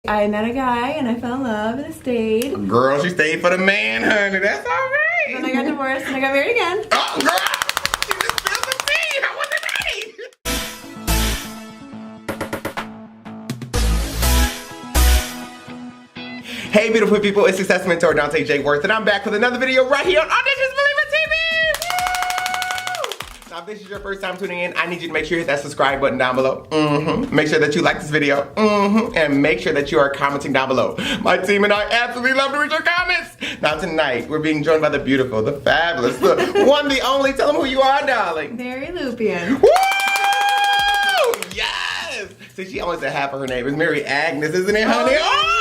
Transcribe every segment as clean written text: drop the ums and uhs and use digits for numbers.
I met a guy and I fell in love and I stayed. Girl, she stayed for the man, honey. That's all right. Then I got divorced and I got married again. Oh, girl! She just spilled the tea. How was the day? Hey, beautiful people. It's Success Mentor Dante J. Worth, and I'm back with another video right here on Auditions Believer TV. Now, if this is your first time tuning in, I need you to make sure you hit that subscribe button down below. Make sure that you like this video. And make sure that you are commenting down below. My team and I absolutely love to read your comments. Now, tonight, we're being joined by the beautiful, the fabulous, the one, the only. Tell them who you are, darling. Mary Lupien. Woo! Yes! See, she almost said half of her name. It's Mary Agnes, isn't it, honey? Oh!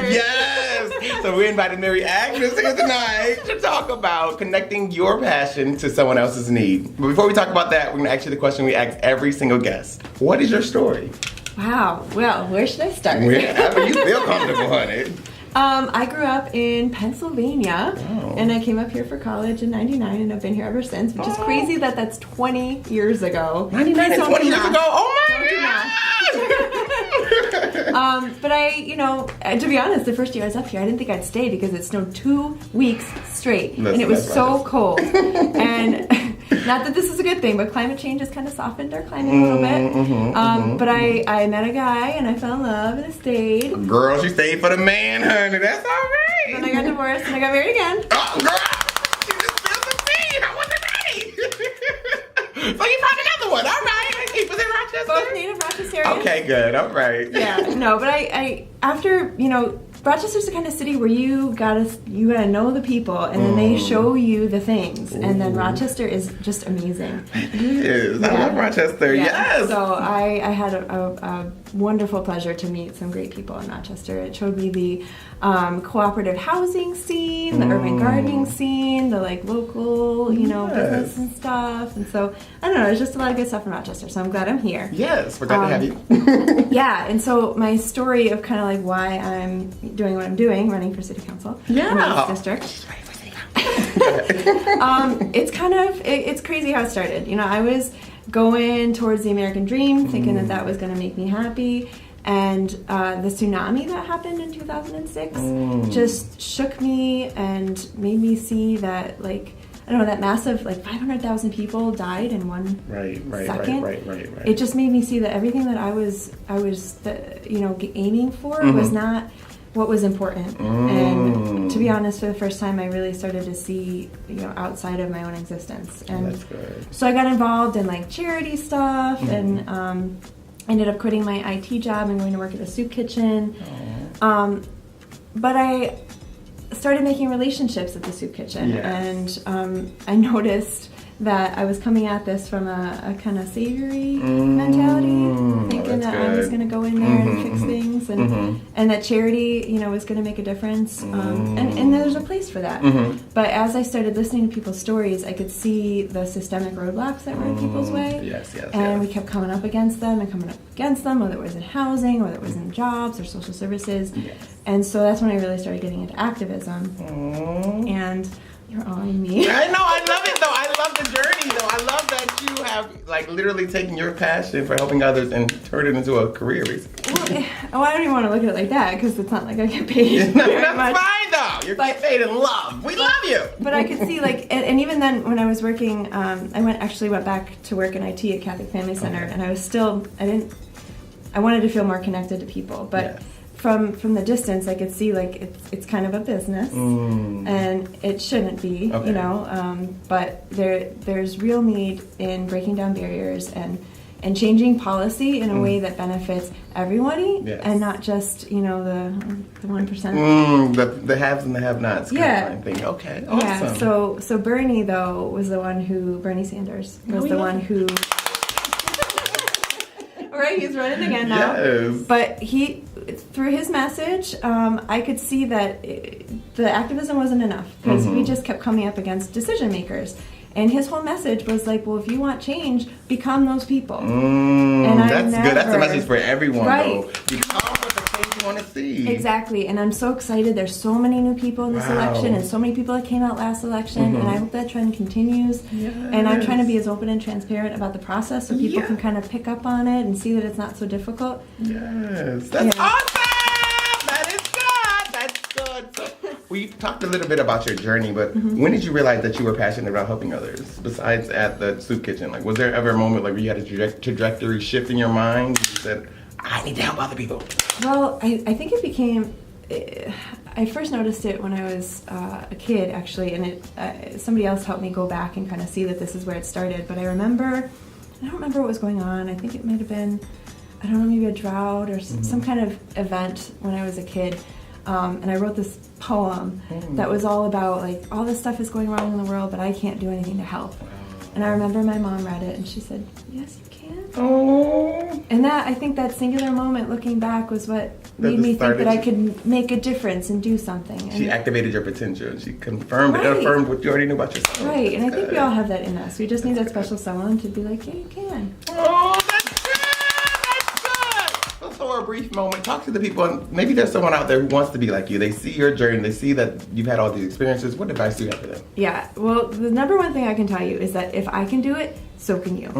Yes! So we invited Mary Agnes here tonight to talk about connecting your passion to someone else's need. But before we talk about that, we're gonna ask you the question we ask every single guest. What is your story? Wow. Well, where should I start? Wherever you feel comfortable, honey. I grew up in Pennsylvania, and I came up here for college in '99, and I've been here ever since, which is crazy that that's 20 years ago. 99 and 20 years ago? Oh my God! But to be honest, the first year I was up here, I didn't think I'd stay because it snowed 2 weeks straight, and it was so cold. And not that this is a good thing, but climate change has kind of softened our climate a little bit. But I met a guy, and I fell in love, and I stayed. Girl, she stayed for the man, honey. That's all right. Then I got divorced, and I got married again. Oh, girl! She just spilled the tea. How was it ready? So you found another one. All right. Was it Rochester? Both native Rochesterians. Okay, good. All right. Yeah, no, but I after, Rochester's the kind of city where you gotta know the people, and then they show you the things, and then Rochester is just amazing. It is. I love Rochester. Yeah. Yes. So I had a wonderful pleasure to meet some great people in Rochester. It showed me the cooperative housing scene, the urban gardening scene, the local, business and stuff. And so I don't know, there's just a lot of good stuff in Rochester. So I'm glad I'm here. Yes, we're glad to have you. Yeah, and so my story of kind of why I'm doing what I'm doing, running for city council in the East District. It's crazy how it started. I was going towards the American dream, thinking that was going to make me happy. And the tsunami that happened in 2006 just shook me and made me see that, that massive, 500,000 people died in one second. Right. It just made me see that everything that I was aiming for was not what was important. And to be honest, for the first time, I really started to see, outside of my own existence. And that's good. So I got involved in charity stuff and ended up quitting my IT job and going to work at a soup kitchen. But I started making relationships at the soup kitchen, and I noticed that I was coming at this from a kind of savory mentality, thinking that I was going to go in there and fix things, and that charity, was going to make a difference, and there's a place for that. But as I started listening to people's stories, I could see the systemic roadblocks that were in people's way, and we kept coming up against them, whether it was in housing, whether it was in jobs or social services, and so that's when I really started getting into activism, and you're eyeing me. I know, I love it though. I love the journey though. I love that you have literally taken your passion for helping others and turned it into a career, basically. Well, I don't even want to look at it like that because it's not like I get paid. No, that's fine though. You're paid in love. We love you. But I could see and even then when I was working, I went back to work in IT at Catholic Family Center, and I wanted to feel more connected to people, but. From the distance, I could see it's kind of a business, and it shouldn't be, but there's real need in breaking down barriers and changing policy in a way that benefits everybody, and not just the 1%. The haves and the have-nots. Kind of thing. Okay, awesome. Yeah. So Bernie though was the one Bernie Sanders was the one who. Right, he's running again now. Yes. But through his message, I could see that the activism wasn't enough because we just kept coming up against decision makers. And his whole message was well, if you want change, become those people. And that's good. That's the message for everyone, though. Become what the change you want to see. Exactly, and I'm so excited. There's so many new people in this election, and so many people that came out last election, and I hope that trend continues. Yes. And I'm trying to be as open and transparent about the process so people can kind of pick up on it and see that it's not so difficult. Yes, that's awesome. That is good. That's good. So, we've talked a little bit about your journey, but when did you realize that you were passionate about helping others? Besides at the soup kitchen, like, was there ever a moment like where you had a trajectory shift in your mind? You said, I need to help other people. Well, I think it became. I first noticed it when I was a kid, actually, and somebody else helped me go back and kind of see that this is where it started. But I don't remember what was going on. I think it might have been, I don't know, maybe a drought or some kind of event when I was a kid. And I wrote this poem that was all about, like, all this stuff is going wrong in the world, but I can't do anything to help. And I remember my mom read it, and she said, yes, you can. Oh. And I think that singular moment, looking back, was what made me think that I could make a difference and do something. And she activated your potential. She confirmed it, affirmed what you already knew about yourself. Right, and I think we all have that in us. We just need that special someone to be like, yeah, you can. Oh, that's good. That's good. For a brief moment, talk to the people, and maybe there's someone out there who wants to be like you. They see your journey, they see that you've had all these experiences. What advice do you have for them? Yeah, well, the number one thing I can tell you is that if I can do it, so can you.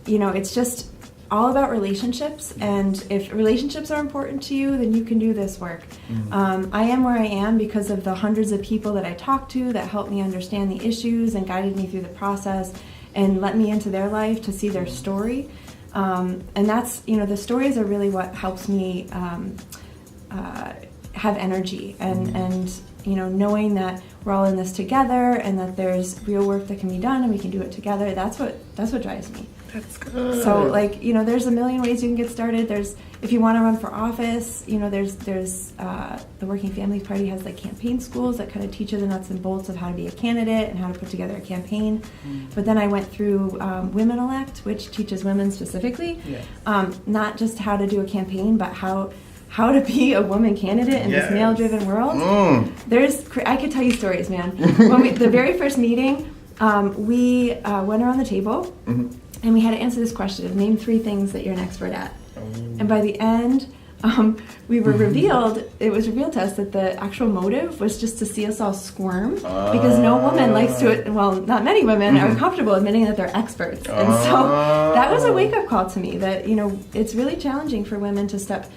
It's just all about relationships, and if relationships are important to you, then you can do this work. I am where I am because of the hundreds of people that I talked to that helped me understand the issues and guided me through the process and let me into their life to see their story. And that's, the stories are really what helps me have energy and knowing that we're all in this together and that there's real work that can be done and we can do it together. That's what drives me. That's good. So, there's a million ways you can get started. If you want to run for office, there's the Working Families Party has like campaign schools that kind of teach you the nuts and bolts of how to be a candidate and how to put together a campaign. But then I went through Women Elect, which teaches women specifically, not just how to do a campaign, but how to be a woman candidate in this male-driven world. I could tell you stories, man. When the very first meeting, we went around the table, and we had to answer this question of name 3 things that you're an expert at. And by the end, we were revealed, it was revealed to us that the actual motive was just to see us all squirm, because no woman likes to, not many women are comfortable admitting that they're experts. And so that was a wake-up call to me that, it's really challenging for women to step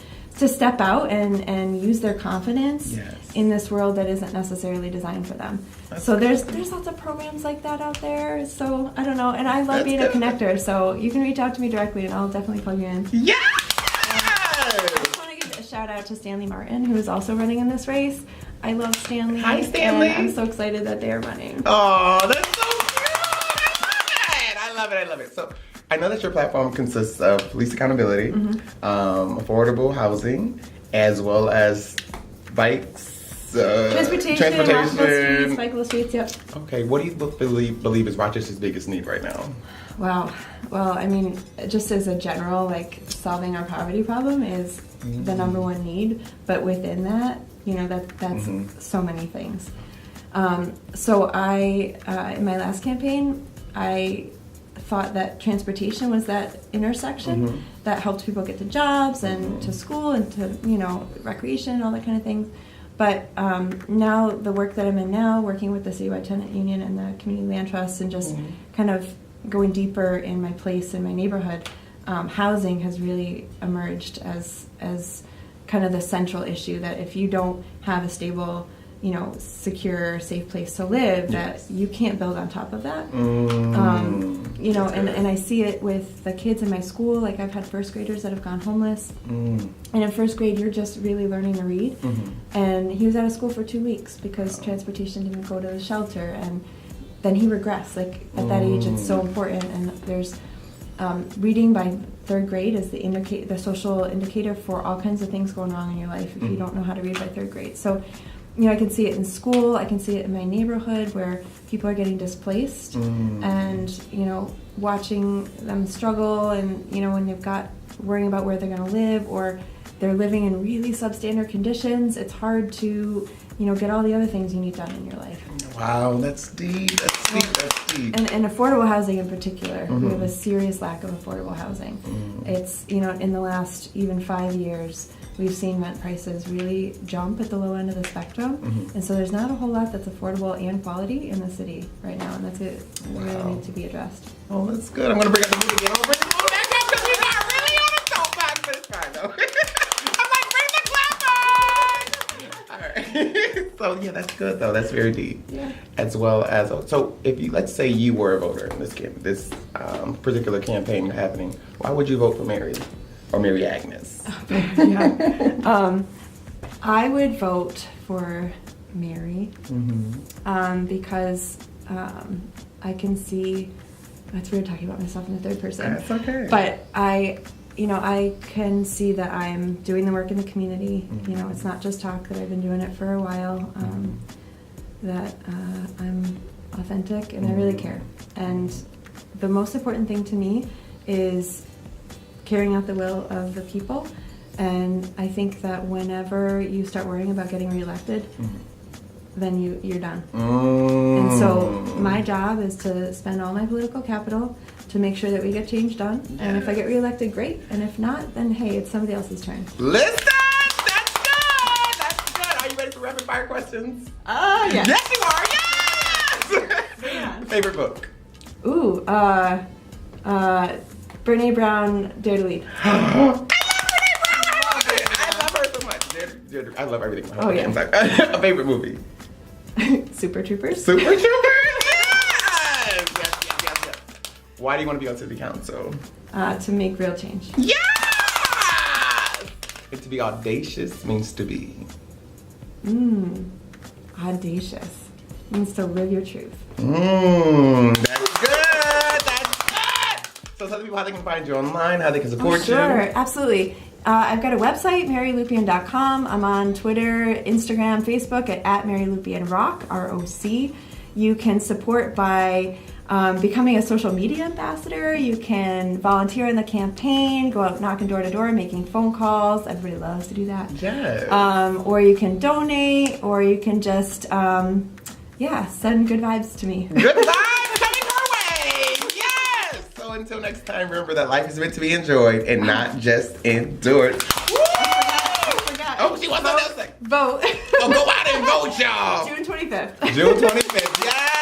out and use their confidence in this world that isn't necessarily designed for them. So there's lots of programs like that out there. So I don't know, and I love being a connector. So you can reach out to me directly, and I'll definitely plug you in. Yes! I just want to give a shout out to Stanley Martin, who is also running in this race. I love Stanley. Hi, Stanley. And I'm so excited that they are running. Oh, that's so cute! I love it. So I know that your platform consists of police accountability, affordable housing, as well as bikes, transportation, walkable streets, yep. Okay, what do you believe is Rochester's biggest need right now? Wow. Well, I mean, just as a general, solving our poverty problem is the number one need. But within that, that's so many things. So I, in my last campaign, I thought that transportation was that intersection that helped people get to jobs and to school and to, recreation and all that kind of things. But now the work that I'm in now, working with the Citywide Tenant Union and the Community Land Trust and just kind of going deeper in my place in my neighborhood, housing has really emerged as kind of the central issue, that if you don't have a stable, secure, safe place to live, that you can't build on top of that. And I see it with the kids in my school. I've had first graders that have gone homeless. And in first grade, you're just really learning to read. And he was out of school for 2 weeks because transportation didn't go to the shelter. And then he regressed. At that age, it's so important. And there's reading by 3rd grade is the social indicator for all kinds of things going wrong in your life if you don't know how to read by 3rd grade. So, I can see it in school, I can see it in my neighborhood where people are getting displaced and, watching them struggle and, when they've got worrying about where they're going to live or they're living in really substandard conditions, it's hard to, get all the other things you need done in your life. Wow, that's deep. That's deep. That's deep. And affordable housing in particular. We have a serious lack of affordable housing. It's, you know, in the last even 5 years, we've seen rent prices really jump at the low end of the spectrum. And so there's not a whole lot that's affordable and quality in the city right now. And that's it. Really need to be addressed. Oh, that's good. I'm going to bring up the mood again. I'm going to bring the mood back up because we got really on a soapbox, but it's fine though. I'm like, bring the clap on! All right. So yeah, that's good though. That's very deep. Yeah. As well as, so if you, let's say you were a voter in this particular campaign happening, why would you vote for Mary or Mary Agnes? I would vote for Mary because I can see, that's weird talking about myself in the third person. That's okay. But I can see that I'm doing the work in the community. You know, it's not just talk, that I've been doing it for a while, that I'm authentic and I really care. And the most important thing to me is carrying out the will of the people. And I think that whenever you start worrying about getting reelected, then you're done. And so my job is to spend all my political capital to make sure that we get change done. And if I get reelected, great. And if not, then hey, it's somebody else's turn. Listen, that's good. That's good. Are you ready for rapid fire questions? Yes. Yes, you are. Yes. Favorite book? Ooh, Brene Brown, Dare to Lead. I love everything. Oh, yeah. A favorite movie? Super Troopers. Super Troopers? Yes! Yes. Why do you want to be on city council? To make real change. Yes! And to be audacious means to be? Audacious means to live your truth. That's good! That's good! So tell the people how they can find you online, how they can support you. Sure, absolutely. I've got a website, marylupien.com. I'm on Twitter, Instagram, Facebook at MaryLupienRock, ROC. You can support by becoming a social media ambassador. You can volunteer in the campaign, go out knocking door to door, making phone calls. Everybody loves to do that. Yes. Or you can donate, or you can just, send good vibes to me. Good vibes coming your way! Yes! So until next time, remember that life is meant to be enjoyed and not just endured. Woo! I forgot. Oh, she wants something else to say. Vote. Oh, go out and vote, y'all! June 25th. June 25th, yes!